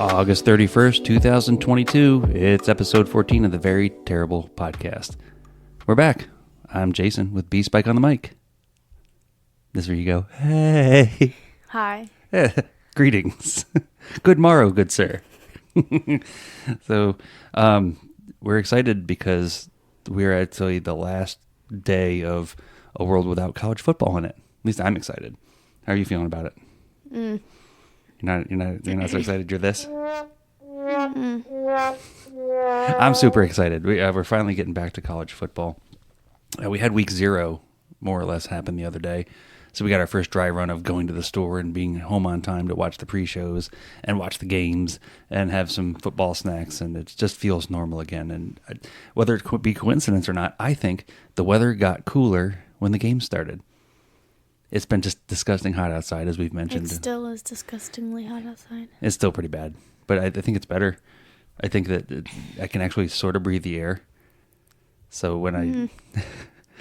August 31st, 2022. It's episode 14 of the Very Terrible Podcast. We're back. I'm Jason with B-Spike on the mic. This is where you go, hey. Hi. Greetings. Good morrow, good sir. So, we're excited because we're actually the last day of a world without college football in it. At least I'm excited. How are you feeling about it? You're not so excited. You're this. I'm super excited. We're finally getting back to college football. We had week 0 more or less happen the other day. So we got our first dry run of going to the store and being home on time to watch the pre-shows and watch the games and have some football snacks, and it just feels normal again. And whether it could be coincidence or not, I think the weather got cooler when the game started. It's been just disgusting hot outside, as we've mentioned. It still is disgustingly hot outside. It's still pretty bad, but I think it's better. I think that I can actually sort of breathe the air. So when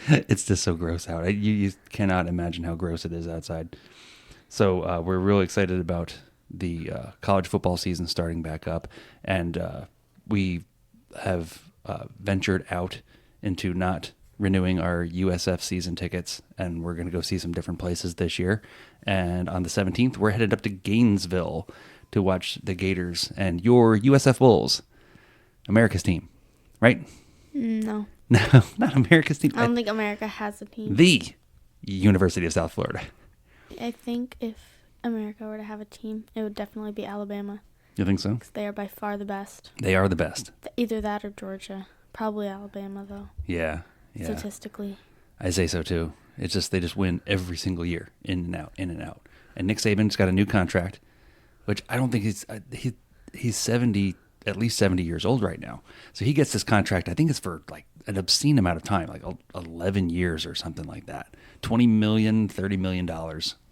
it's just so gross out. You cannot imagine how gross it is outside. So we're really excited about the college football season starting back up. And we have ventured out into not renewing our USF season tickets. And we're going to go see some different places this year. And on the 17th, we're headed up to Gainesville to watch the Gators and your USF Bulls, America's team, right? No. No, not America's team. I don't think America has a team. The University of South Florida. I think if America were to have a team, it would definitely be Alabama. You think so? Because they are by far the best. They are the best. Either that or Georgia. Probably Alabama, though. Yeah. Statistically. I say so, too. It's just, they just win every single year, in and out, in and out. And Nick Saban's got a new contract, which I don't think he's 70, at least 70 years old right now. So he gets this contract, I think it's for like an obscene amount of time, like 11 years or something like that. $20 million, $30 million.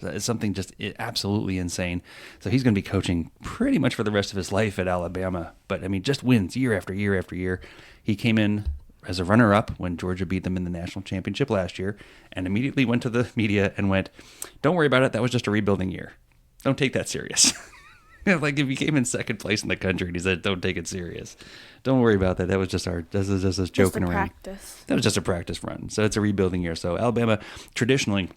It's something just absolutely insane. So he's going to be coaching pretty much for the rest of his life at Alabama. But, I mean, just wins year after year after year. He came in as a runner-up when Georgia beat them in the national championship last year and immediately went to the media and went, don't worry about it, that was just a rebuilding year. Don't take that serious. Like if he came in second place in the country and he said, don't take it serious. Don't worry about that. That was just this is just us joking around. Practice. That was just a practice run. So it's a rebuilding year. So Alabama, traditionally,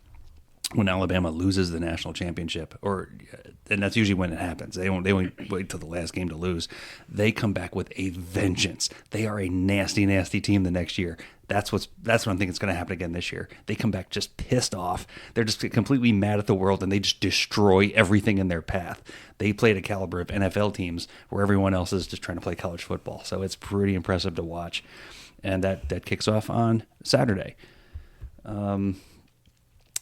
when Alabama loses the national championship, and that's usually when it happens. They won't wait till the last game to lose. They come back with a vengeance. They are a nasty, nasty team the next year. That's what I'm thinking is going to happen again this year. They come back just pissed off. They're just completely mad at the world, and they just destroy everything in their path. They play at a caliber of NFL teams where everyone else is just trying to play college football. So it's pretty impressive to watch. And that kicks off on Saturday.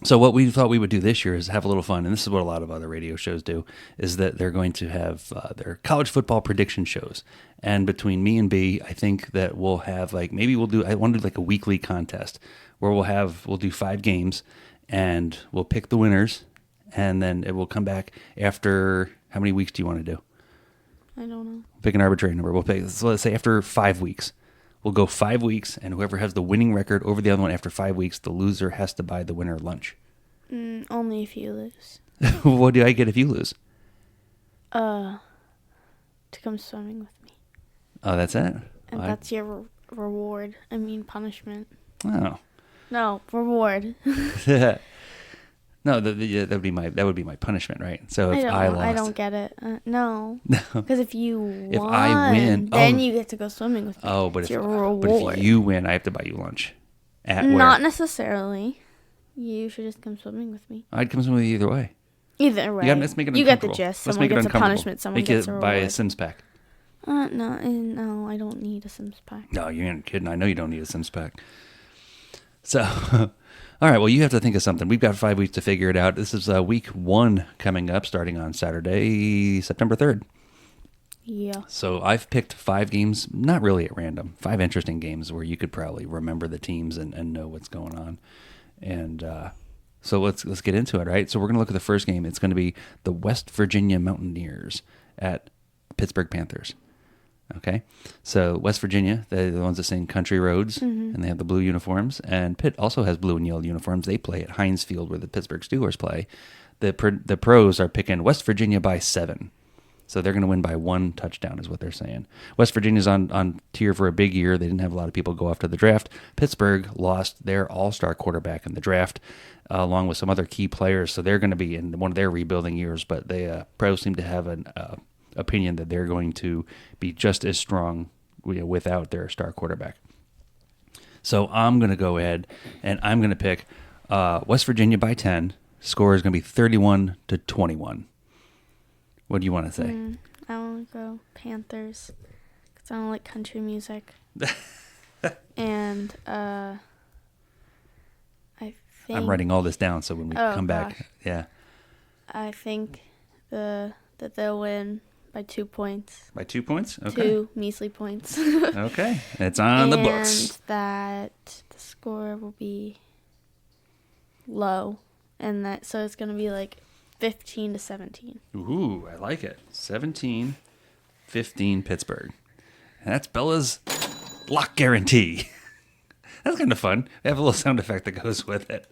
So what we thought we would do this year is have a little fun, and this is what a lot of other radio shows do, is that they're going to have their college football prediction shows. And between me and B, I think that we'll have I want to do like a weekly contest where we'll do 5 games, and we'll pick the winners, and then it will come back after, how many weeks do you want to do? I don't know. Pick an arbitrary number. So let's say after 5 weeks. We'll go 5 weeks, and whoever has the winning record over the other one after 5 weeks, the loser has to buy the winner lunch. Only if you lose. What do I get if you lose? To come swimming with me. Oh, that's it? And that's your reward. I mean, punishment. Oh. No, reward. No, that would be my punishment, right? So if I lost, I don't get it. No, because if you won, if I win, then you get to go swimming with me. Oh, but if you win, I have to buy you lunch. Not necessarily. You should just come swimming with me. I'd come swimming with you either way. Either way, let's make it you get the gist. Someone gets a punishment. Someone gets a reward. Buy a Sims pack. No, I don't need a Sims pack. No, you ain't kidding. I know you don't need a Sims pack. So, all right, well, you have to think of something. We've got 5 weeks to figure it out. This is week 1 coming up, starting on Saturday, September 3rd. Yeah. So I've picked 5 games, not really at random, 5 interesting games where you could probably remember the teams and know what's going on. And so let's get into it, right? So we're going to look at the first game. It's going to be the West Virginia Mountaineers at Pittsburgh Panthers. Okay, so West Virginia, they're the ones that sing Country Roads, and they have the blue uniforms. And Pitt also has blue and yellow uniforms. They play at Heinz Field, where the Pittsburgh Steelers play. The pros are picking West Virginia by 7. So they're going to win by 1 touchdown is what they're saying. West Virginia's on tier for a big year. They didn't have a lot of people go after the draft. Pittsburgh lost their all-star quarterback in the draft, along with some other key players. So they're going to be in one of their rebuilding years. But they pros seem to have an opinion that they're going to be just as strong without their star quarterback. So I'm going to go ahead and I'm going to pick West Virginia by 10. Score is going to be 31-21. What do you want to say? I want to go Panthers because I don't like country music. And I think I'm writing all this down so when we come back, yeah. I think that they'll win by 2 points. By 2 points? Okay. 2 measly points. Okay. It's on the books. And that the score will be low. And that so it's going to be like 15-17. Ooh, I like it. 17-15 Pittsburgh. And that's Bella's lock guarantee. That's kind of fun. We have a little sound effect that goes with it.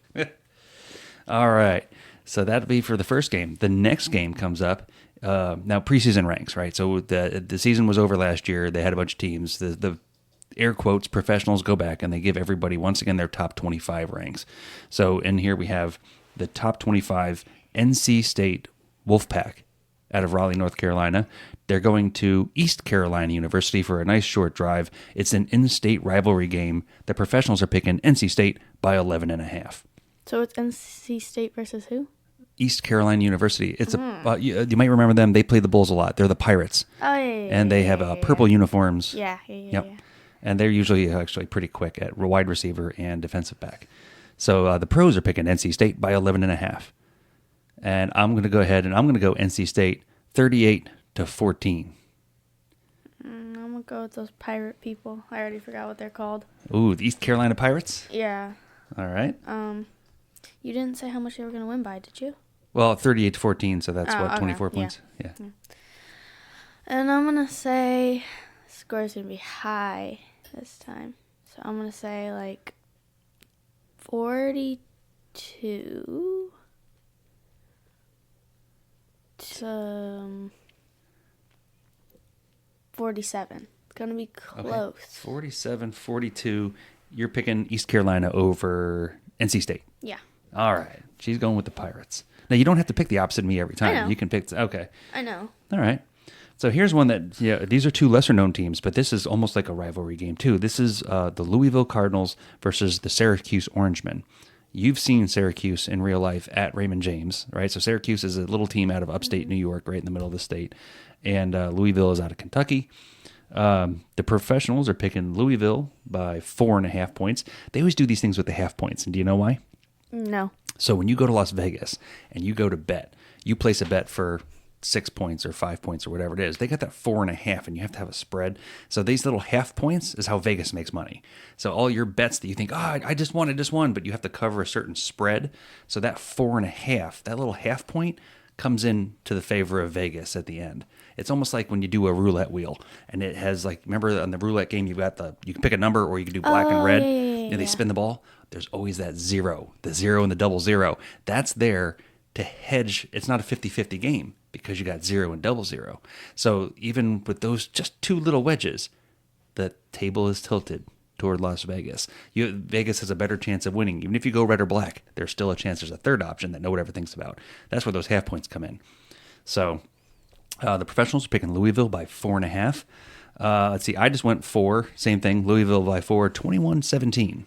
All right. So that'll be for the first game. The next game comes up. Now, preseason ranks, right? So the season was over last year. They had a bunch of teams. The air quotes professionals go back and they give everybody, once again, their top 25 ranks. So in here we have the top 25 NC State Wolfpack out of Raleigh, North Carolina. They're going to East Carolina University for a nice short drive. It's an in-state rivalry game. The professionals are picking NC State by 11.5. So it's NC State versus who? East Carolina University. It's you might remember them. They play the Bulls a lot. They're the Pirates. Oh, yeah. And they have purple uniforms. Yeah. And they're usually actually pretty quick at wide receiver and defensive back. So the pros are picking NC State by 11.5. And I'm going to go ahead and I'm going to go NC State 38-14. I'm going to go with those pirate people. I already forgot what they're called. Ooh, the East Carolina Pirates? Yeah. All right. You didn't say how much they were going to win by, did you? Well, 38-14, so that's what, 24 points? Yeah. And I'm going to say the score is going to be high this time. So I'm going to say like 42 to 47. It's going to be close. Okay. 47-42. You're picking East Carolina over NC State. Yeah. All right. She's going with the Pirates. Now, you don't have to pick the opposite of me every time. I know. You can pick... Okay. I know. All right. So here's one that, these are two lesser-known teams, but this is almost like a rivalry game, too. This is the Louisville Cardinals versus the Syracuse Orangemen. You've seen Syracuse in real life at Raymond James, right? So Syracuse is a little team out of upstate New York, right in the middle of the state, and Louisville is out of Kentucky. The professionals are picking Louisville by 4.5 points. They always do these things with the half points, and do you know why? No. So when you go to Las Vegas and you go to bet, you place a bet for 6 points or 5 points or whatever it is. They got that 4.5, and you have to have a spread. So these little half points is how Vegas makes money. So all your bets that you think, I just won, but you have to cover a certain spread. So that 4.5, that little half point comes in to the favor of Vegas at the end. It's almost like when you do a roulette wheel, and it has like, remember on the roulette game, you can pick a number, or you can do black and red, and they spin the ball. There's always that zero, the zero and the double zero. That's there to hedge. It's not a 50-50 game because you got zero and double zero. So even with those just two little wedges, the table is tilted toward Las Vegas. Vegas has a better chance of winning. Even if you go red or black, there's still a chance there's a third option that nobody ever thinks about. That's where those half points come in. So the professionals are picking Louisville by 4.5. Let's see, I just went 4. Same thing, Louisville by 4, 21-17.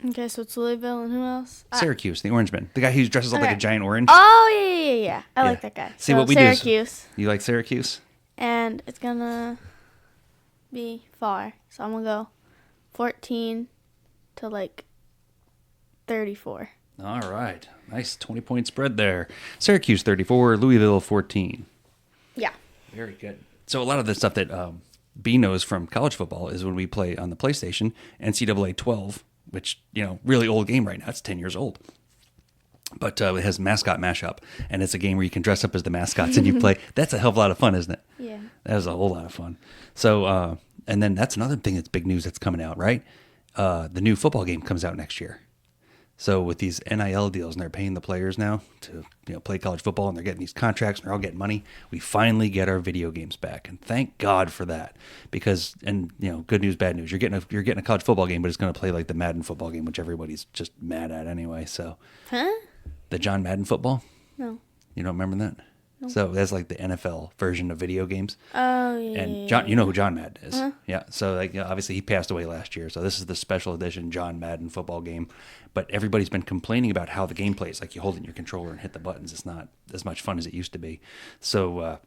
Okay, so it's Louisville and who else? Syracuse, the Orangeman. The guy who dresses up like a giant orange. Oh, yeah. I like that guy. See, so what we Syracuse. do is... You like Syracuse? And it's going to be far. So I'm going to go 14 to like 34. All right. Nice 20-point spread there. Syracuse 34, Louisville 14. Yeah. Very good. So a lot of the stuff that B knows from college football is when we play on the PlayStation, NCAA 12, which, really old game right now. It's 10 years old. But it has mascot mashup, and it's a game where you can dress up as the mascots and you play. That's a hell of a lot of fun, isn't it? Yeah. That is a whole lot of fun. So, and then that's another thing that's big news that's coming out, right? The new football game comes out next year. So with these NIL deals and they're paying the players now to play college football and they're getting these contracts and they're all getting money, we finally get our video games back, and thank God for that. Because good news, bad news. You're getting a college football game, but it's going to play like the Madden football game, which everybody's just mad at anyway. So, the John Madden football. No. You don't remember that? No. So that's like the NFL version of video games. Oh yeah. And John, you know who John Madden is? Yeah. So obviously he passed away last year. So this is the special edition John Madden football game. But everybody's been complaining about how the game plays. Like you hold it in your controller and hit the buttons. It's not as much fun as it used to be. So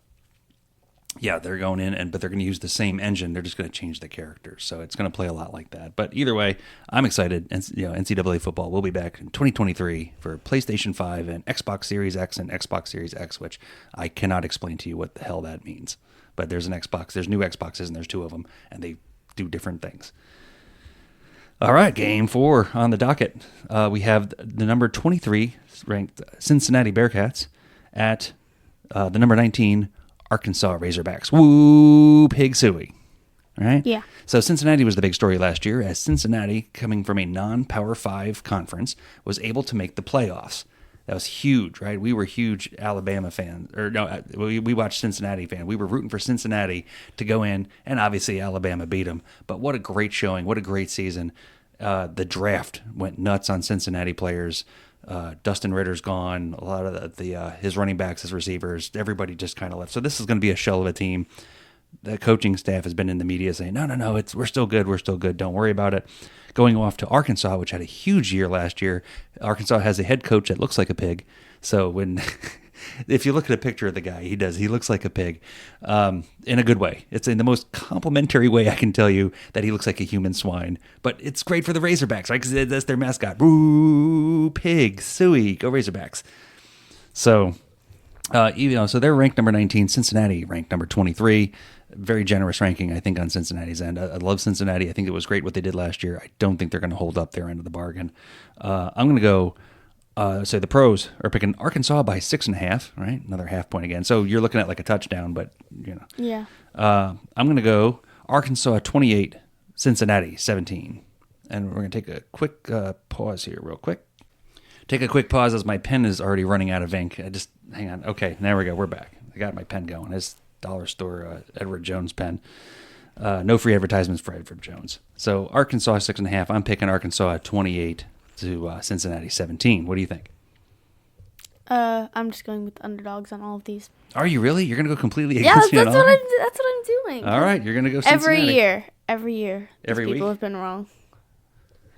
they're going in, but they're going to use the same engine. They're just going to change the characters. So it's going to play a lot like that. But either way, I'm excited. And NCAA football will be back in 2023 for PlayStation 5 and Xbox Series X and Xbox Series X, which I cannot explain to you what the hell that means. But there's an Xbox. There's new Xboxes, and there's two of them, and they do different things. All right, game 4 on the docket. We have the number 23 ranked Cincinnati Bearcats at the number 19 Arkansas Razorbacks. Woo, pig suey. All right? Yeah. So Cincinnati was the big story last year, as Cincinnati, coming from a non-Power 5 conference, was able to make the playoffs. That was huge, right? We were huge Alabama fans. We watched Cincinnati fans. We were rooting for Cincinnati to go in, and obviously Alabama beat them. But what a great showing. What a great season. The draft went nuts on Cincinnati players. Dustin Ritter's gone. A lot of his running backs, his receivers, everybody just kind of left. So this is going to be a shell of a team. The coaching staff has been in the media saying, no, we're still good. Don't worry about it. Going off to Arkansas, which had a huge year last year. Arkansas has a head coach that looks like a pig. So if you look at a picture of the guy, he looks like a pig, in a good way. It's in the most complimentary way I can tell you that he looks like a human swine. But it's great for the Razorbacks, right? Because that's their mascot. Boo, pig, suey, go Razorbacks. So, so they're ranked number 19. Cincinnati ranked number 23. Very generous ranking, I think, on Cincinnati's end. I love Cincinnati. I think it was great what they did last year. I don't think they're going to hold up their end of the bargain. I'm going to go. So the pros are picking Arkansas by 6.5, right? Another half point again. So you're looking at like a touchdown, but Yeah. I'm going to go Arkansas 28, Cincinnati 17. And we're going to take a quick pause here real quick. Take a quick pause as my pen is already running out of ink. Hang on. Okay, there we go. We're back. I got my pen going. It's dollar store Edward Jones pen. No free advertisements for Edward Jones. So Arkansas 6.5. I'm picking Arkansas at 28 to Cincinnati 17. What do you think? I'm just going with the underdogs on all of these. Are you really? You're going to go completely Yeah, against me on that's all? what I'm doing. All right, you're going to go Cincinnati. Every year. Every week? People have been wrong.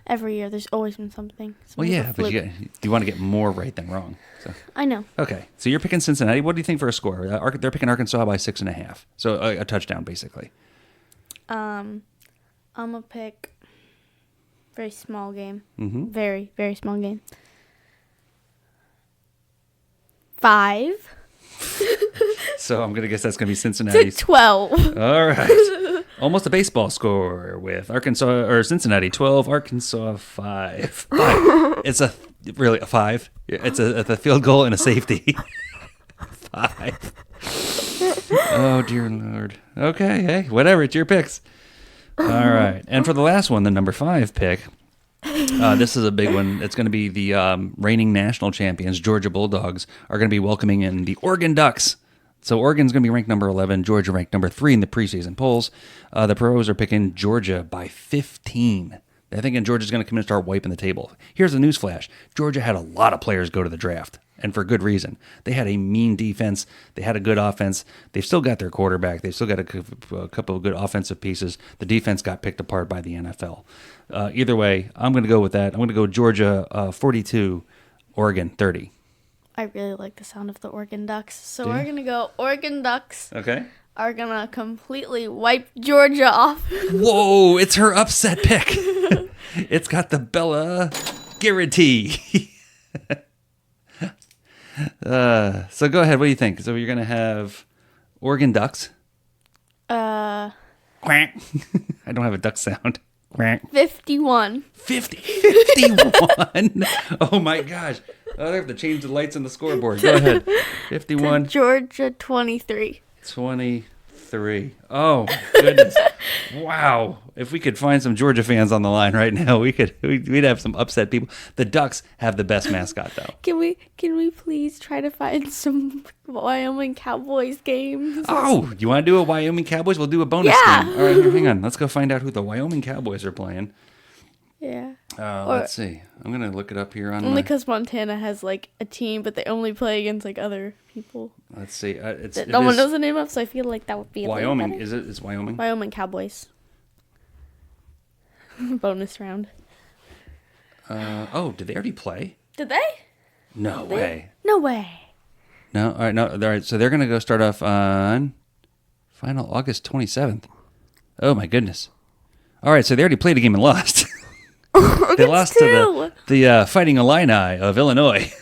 Every year, there's always been something. Well, yeah, but you want to get more right than wrong. So. I know. Okay, so you're picking Cincinnati. What do you think for a score? They're picking Arkansas by 6.5. So a touchdown, basically. I'm going to pick very small game. Mm-hmm. Very, very small game. 5. So I'm going to guess that's going to be Cincinnati. To 12. All right. Almost a baseball score with Cincinnati 12, Arkansas 5. It's really a 5. It's a field goal and a safety. 5. Oh, dear Lord. Okay, hey, whatever. It's your picks. All right. And for the last one, the number 5 pick, this is a big one. It's going to be the reigning national champions, Georgia Bulldogs, are going to be welcoming in the Oregon Ducks. So Oregon's going to be ranked number 11, Georgia ranked number 3 in the preseason polls. The pros are picking Georgia by 15. They're thinking Georgia's going to come in and start wiping the table. Here's a news flash. Georgia had a lot of players go to the draft, and for good reason. They had a mean defense. They had a good offense. They've still got their quarterback. They've still got a couple of good offensive pieces. The defense got picked apart by the NFL. Either way, I'm going to go with that. I'm going to go Georgia 42, Oregon 30. I really like the sound of the Oregon Ducks. So we're going to go Oregon Ducks. Okay. Are going to completely wipe Georgia off. Whoa, it's her upset pick. It's got the Bella guarantee. So go ahead. What do you think? So you're going to have Oregon Ducks. Quack. I don't have a duck sound. Quack. 51. 51. Oh my gosh. Oh, they have to change the lights on the scoreboard. Go ahead. 51. Georgia 23. 23. 3. Oh, my goodness. Wow. If we could find some Georgia fans on the line right now, we'd have some upset people. The Ducks have the best mascot, though. Can we please try to find some Wyoming Cowboys games? Oh, you want to do a Wyoming Cowboys? We'll do a bonus Yeah. game. All right, hang on. Let's go find out who the Wyoming Cowboys are playing. Yeah. Let's see. I'm going to look it up here on Only because Montana has like a team, but they only play against like other people Let's see. that no one knows the name of. So I feel like that would be Wyoming. A Is it? It's Wyoming. Wyoming Cowboys. Bonus round. Did they already play? Did they? No way. No way. No. All right. No. All right. So they're going to go start off on final August 27th. Oh my goodness. All right. So they already played a game and lost. They lost to the Fighting Illini of Illinois.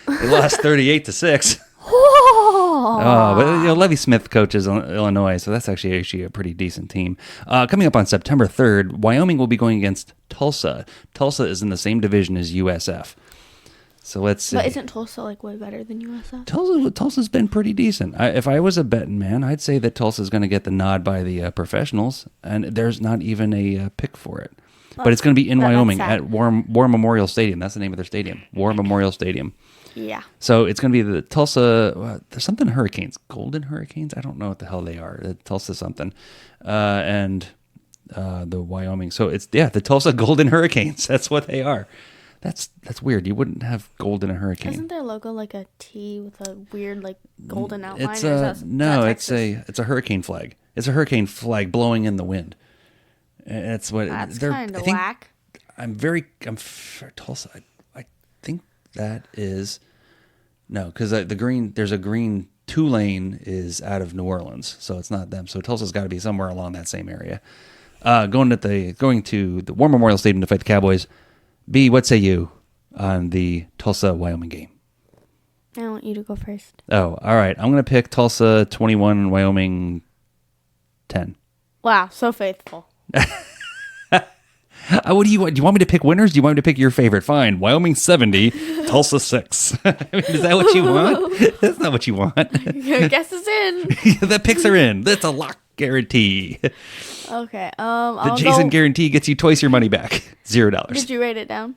They lost 38-6. But Levy Smith coaches Illinois, so that's actually a pretty decent team. Coming up on September 3rd, Wyoming will be going against Tulsa. Tulsa is in the same division as USF. So let's see. But isn't Tulsa like way better than USF? Tulsa's been pretty decent. If I was a betting man, I'd say that Tulsa's going to get the nod by the professionals, and there's not even a pick for it. But it's going to be in Wyoming at War Memorial Stadium. That's the name of their stadium, War Memorial Stadium. Yeah. So it's going to be the Tulsa, there's something Hurricanes, Golden Hurricanes? I don't know what the hell they are. Tulsa something. And the Wyoming. So it's, the Tulsa Golden Hurricanes. That's what they are. That's weird. You wouldn't have gold in a hurricane. Isn't their logo like a T with a weird like golden outline? It's a hurricane flag. It's a hurricane flag blowing in the wind. That's what. That's kind of whack. I'm for Tulsa. I think that is no, because there's a green 2-lane is out of New Orleans, so it's not them. So Tulsa's got to be somewhere along that same area. Going to the War Memorial Stadium to fight the Cowboys. B, what say you on the Tulsa Wyoming game? I want you to go first. Oh, all right. I'm going to pick Tulsa 21, Wyoming 10. Wow, so faithful. What do you want? Do you want me to pick winners? Do you want me to pick your favorite? Fine. Wyoming 70, Tulsa 6. I mean, is that what you want? That's not what you want. Your guess is in. The picks are in. That's a lock guarantee. Okay. The Jason guarantee gets you twice your money back. $0. Did you write it down?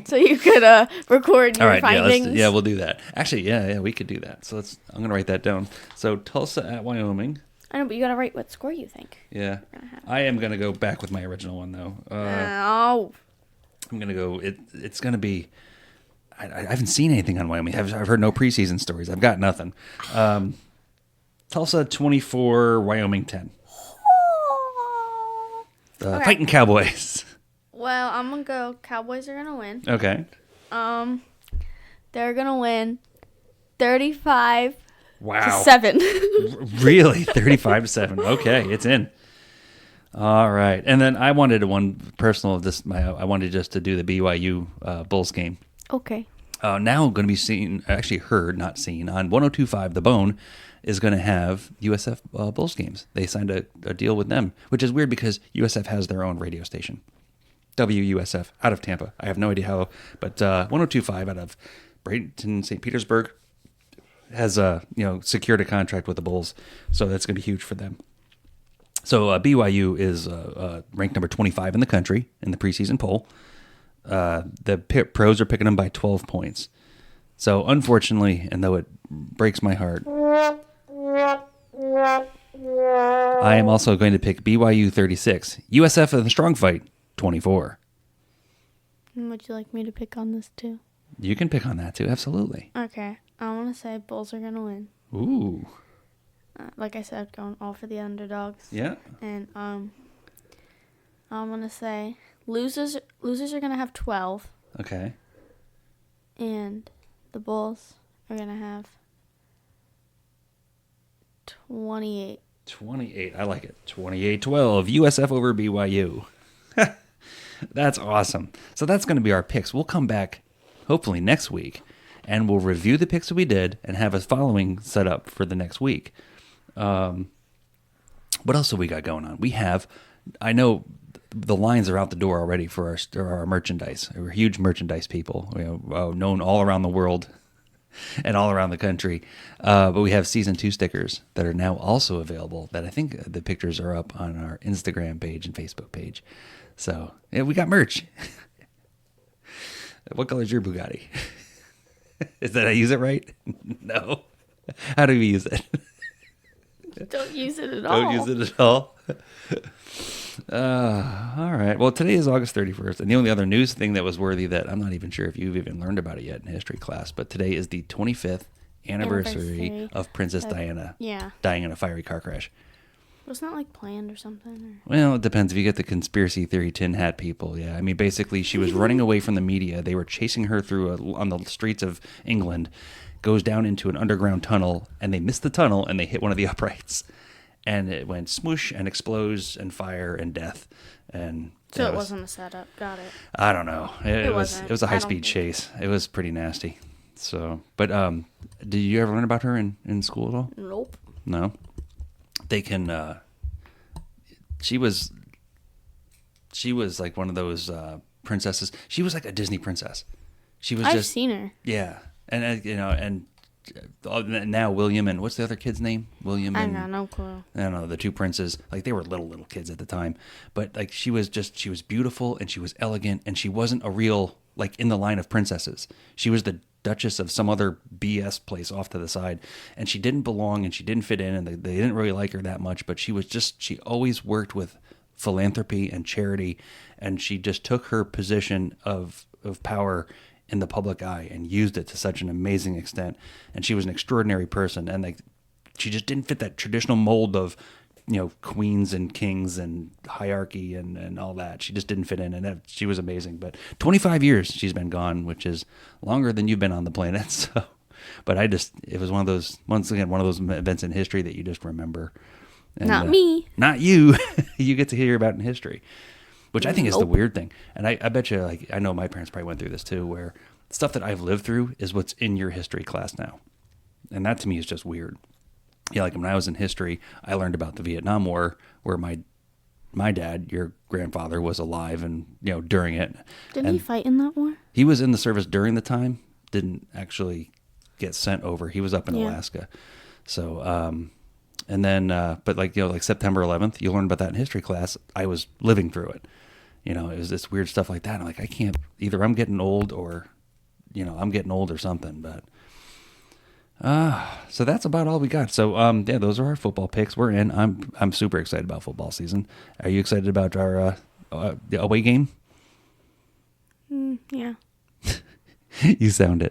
So you could record your findings? Yeah, we'll do that. Actually, yeah, we could do that. So I'm going to write that down. So Tulsa at Wyoming. I know, but you got to write what score you think. Yeah. I am going to go back with my original one, though. I'm going to go, it's going to be, I haven't seen anything on Wyoming. I've heard no preseason stories. I've got nothing. Tulsa 24, Wyoming 10. Okay. Fighting Cowboys. Well, I'm going to go Cowboys are going to win. Okay. They're going to win 35 Wow. to 7. Really? 35-7. Okay, it's in. All right. And then I wanted one personal of this. I wanted just to do the BYU Bulls game. Okay. Now I'm going to be seen, actually heard, not seen, on 102.5 The Bone is going to have USF Bulls games. They signed a deal with them, which is weird because USF has their own radio station. WUSF out of Tampa. I have no idea how, but 102.5 out of Bradenton, St. Petersburg has secured a contract with the Bulls, so that's going to be huge for them. So BYU is ranked number 25 in the country in the preseason poll. The pros are picking them by 12 points. So unfortunately, and though it breaks my heart, I am also going to pick BYU 36, USF in the strong fight 24. Would you like me to pick on this too? You can pick on that too, absolutely. Okay, I want to say Bulls are going to win. Ooh. Like I said, going all for the underdogs. Yeah. And I'm going to say losers are going to have 12. Okay. And the Bulls are going to have 28. 28. I like it. 28-12. USF over BYU. That's awesome. So that's going to be our picks. We'll come back hopefully next week and we'll review the picks that we did and have a following set up for the next week. What else have we got going on? I know the lines are out the door already for our merchandise. We're huge merchandise people, known all around the world and all around the country. But we have season 2 stickers that are now also available. That I think the pictures are up on our Instagram page and Facebook page. So yeah, we got merch. What color is your Bugatti? Is that I use it right? No. How do we use it? Don't use it at all. Don't use it at all. All right. Well, today is August 31st. And the only other news thing that was worthy that I'm not even sure if you've even learned about it yet in history class, but today is the 25th anniversary of Princess Diana dying in a fiery car crash. Wasn't that like planned or something? Well, it depends. If you get the conspiracy theory tin hat people, yeah. I mean, basically, she was running away from the media. They were chasing her through on the streets of England, goes down into an underground tunnel, and they missed the tunnel, and they hit one of the uprights. And it went smoosh and explodes and fire and death. And so it wasn't a setup. Got it. I don't know. It was a high-speed think chase. It was pretty nasty. So, but did you ever learn about her in school at all? Nope. No. They can. She was like one of those princesses. She was like a Disney princess. She was. I've seen her. Yeah, and now William and what's the other kid's name? William. I and, got no clue. I don't know, the two princes. Like they were little kids at the time, but like she was beautiful and she was elegant and she wasn't a real like in the line of princesses. She was the Duchess of some other BS place off to the side, and she didn't belong and she didn't fit in, and they didn't really like her that much. But she always worked with philanthropy and charity, and she just took her position of power in the public eye and used it to such an amazing extent. And she was an extraordinary person, and like she just didn't fit that traditional mold of queens and kings and hierarchy and all that. She just didn't fit in, and she was amazing. But 25 years she's been gone, which is longer than you've been on the planet. So, but it was one of those events in history that you just remember. And, not me. Not you. You get to hear about in history, which I think is the weird thing. And I bet you, like, I know my parents probably went through this too, where stuff that I've lived through is what's in your history class now. And that to me is just weird. Yeah, like when I was in history, I learned about the Vietnam War, where my dad, your grandfather, was alive and during it. Didn't he fight in that war? He was in the service during the time. Didn't actually get sent over. He was up in Alaska. So, and then, but like September 11th, you learn about that in history class. I was living through it. It was this weird stuff like that. I'm like, I can't. Either I'm getting old, or I'm getting old or something. But. So that's about all we got. So, yeah, those are our football picks. We're in. I'm super excited about football season. Are you excited about our away game? Yeah. You sound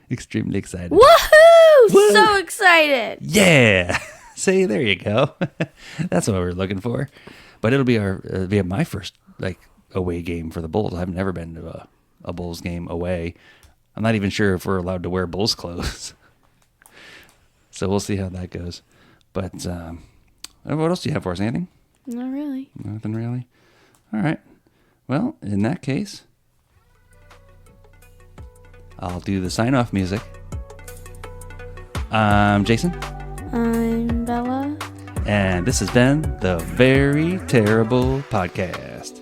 extremely excited. Woohoo! Woo! So excited. Yeah. See, there you go. That's what we're looking for. But it'll be my first away game for the Bulls. I've never been to a Bulls game away. I'm not even sure if we're allowed to wear Bulls clothes. So we'll see how that goes. But what else do you have for us? Anything? Not really. Nothing really? All right. Well, in that case, I'll do the sign-off music. I'm Jason. I'm Bella. And this has been the Very Terrible Podcast.